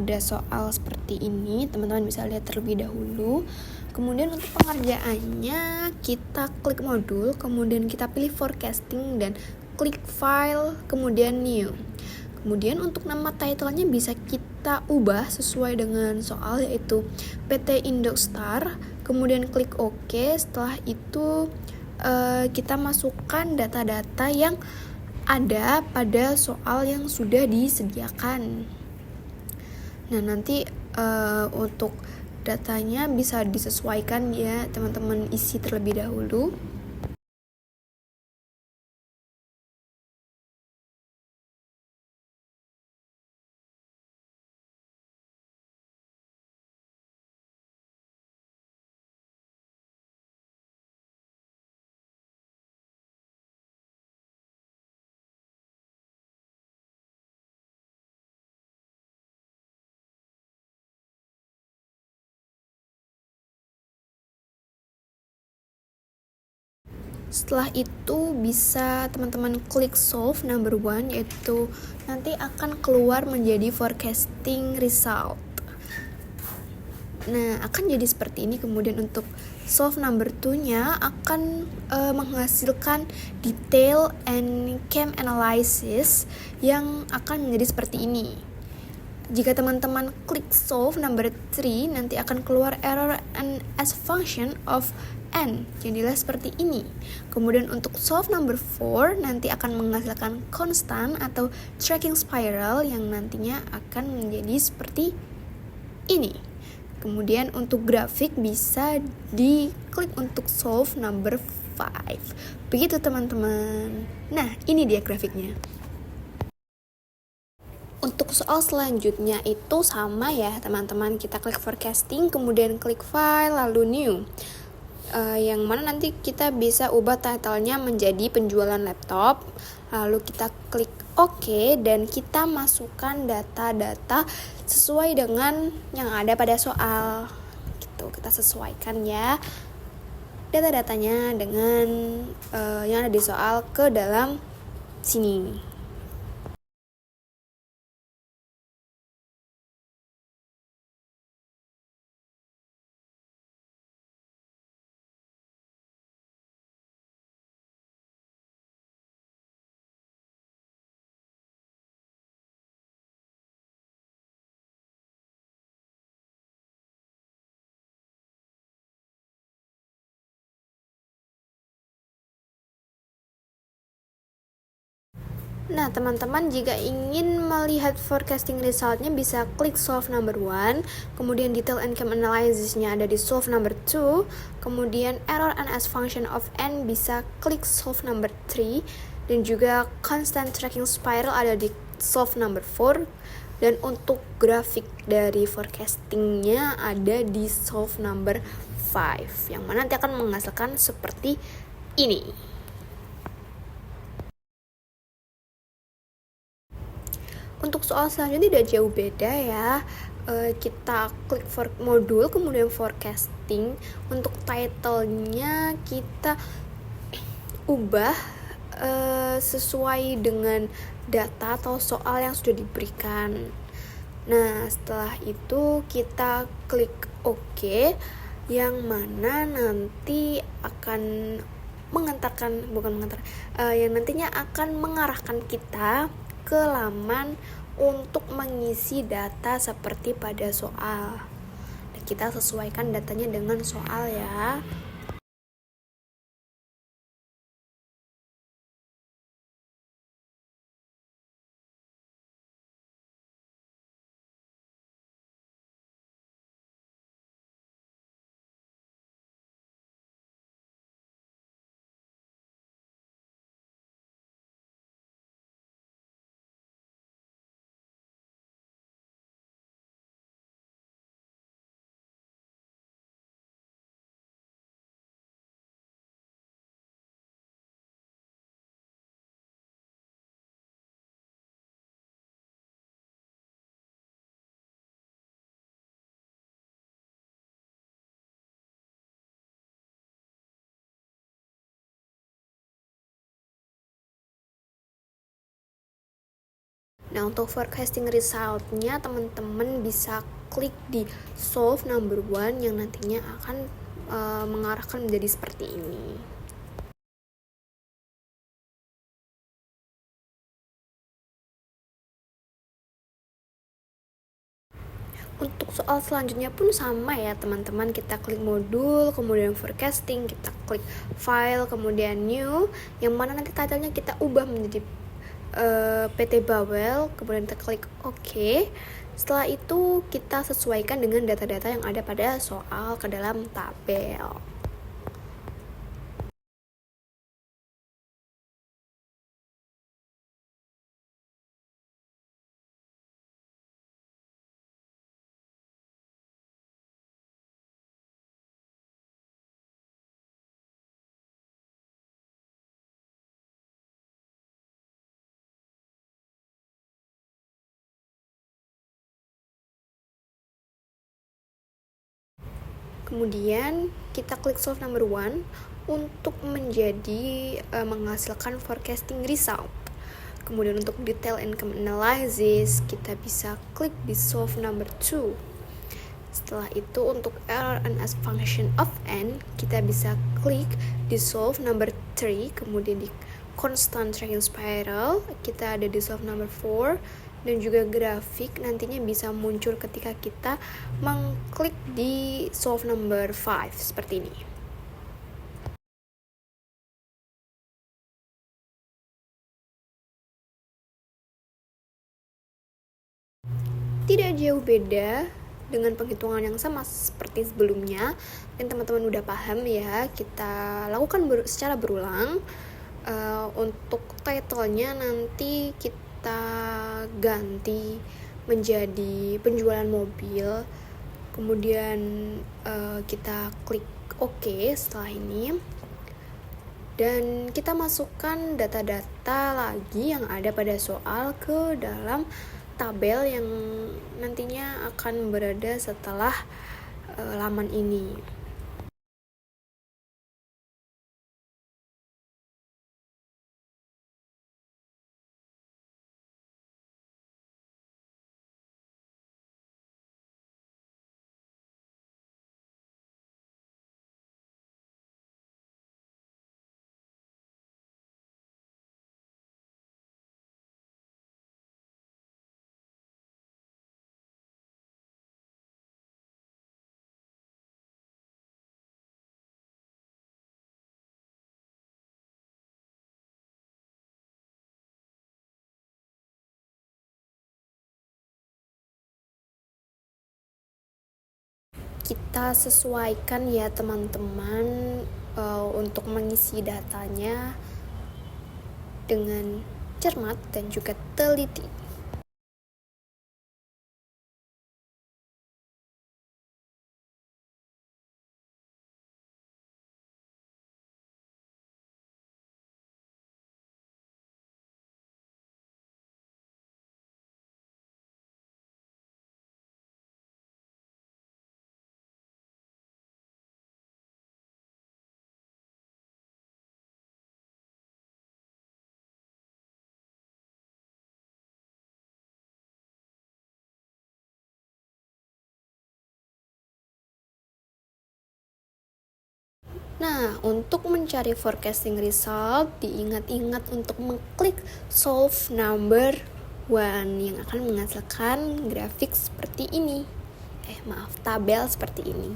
pada soal seperti ini, teman-teman bisa lihat terlebih dahulu. Kemudian untuk pengerjaannya, kita klik modul, kemudian kita pilih forecasting dan klik file, kemudian new. Kemudian untuk nama title-nya bisa kita ubah sesuai dengan soal, yaitu PT Indostar. Kemudian klik OK. Setelah itu kita masukkan data-data yang ada pada soal yang sudah disediakan. Nah, nanti untuk datanya bisa disesuaikan ya, teman-teman isi terlebih dahulu. Setelah itu bisa teman-teman klik solve number 1, yaitu nanti akan keluar menjadi forecasting result. Nah, akan jadi seperti ini. Kemudian untuk solve number 2-nya akan menghasilkan detail and chem analysis yang akan menjadi seperti ini. Jika teman-teman klik solve number 3, nanti akan keluar error and as function of n, jadilah seperti ini. Kemudian untuk solve number 4 nanti akan menghasilkan constant atau tracking spiral yang nantinya akan menjadi seperti ini. Kemudian untuk grafik bisa diklik untuk solve number 5. Begitu teman-teman. Nah, ini dia grafiknya. Untuk soal selanjutnya itu sama ya teman-teman, kita klik forecasting, kemudian klik file, lalu new. Yang mana nanti kita bisa ubah title-nya menjadi penjualan laptop. Lalu kita klik OK dan kita masukkan data-data sesuai dengan yang ada pada soal. Gitu, kita sesuaikan ya data-datanya dengan yang ada di soal ke dalam sini. Nah, teman-teman jika ingin melihat forecasting resultnya bisa klik solve number 1, kemudian detail and chem analysis-nya ada di solve number 2, kemudian error and as function of n bisa klik solve number 3, dan juga constant tracking spiral ada di solve number 4, dan untuk grafik dari forecasting-nya ada di solve number 5, yang mana nanti akan menghasilkan seperti ini. Untuk soal selanjutnya tidak jauh beda ya. Kita klik modul, kemudian forecasting. Untuk title-nya kita ubah sesuai dengan data atau soal yang sudah diberikan. Nah, setelah itu kita klik OK, yang mana nanti akan yang nantinya akan mengarahkan kita ke laman untuk mengisi data seperti pada soal. Kita sesuaikan datanya dengan soal ya. Nah, untuk forecasting resultnya teman-teman bisa klik di solve number 1 yang nantinya akan mengarahkan menjadi seperti ini. Untuk soal selanjutnya pun sama ya teman-teman, kita klik modul, kemudian forecasting, kita klik file, kemudian new, yang mana nanti titlenya kita ubah menjadi PT Bawel, kemudian kita klik OK. Setelah itu kita sesuaikan dengan data-data yang ada pada soal ke dalam tabel. Kemudian kita klik solve number 1 untuk menjadi menghasilkan forecasting result. Kemudian untuk detail income analysis kita bisa klik di solve number 2. Setelah itu untuk error and as function of n kita bisa klik di solve number 3. Kemudian di constant tracking spiral kita ada di solve number 4. Dan juga grafik nantinya bisa muncul ketika kita mengklik di solve number 5 seperti ini. Tidak jauh beda dengan penghitungan yang sama seperti sebelumnya, dan teman-teman udah paham ya, kita lakukan secara berulang. Untuk title-nya nanti kita ganti menjadi penjualan mobil, kemudian kita klik OK setelah ini, dan kita masukkan data-data lagi yang ada pada soal ke dalam tabel yang nantinya akan berada setelah laman ini. Kita sesuaikan ya teman-teman untuk mengisi datanya dengan cermat dan juga teliti. Nah, untuk mencari forecasting result, diingat-ingat untuk mengklik solve number 1 yang akan menghasilkan grafik seperti ini. Tabel seperti ini.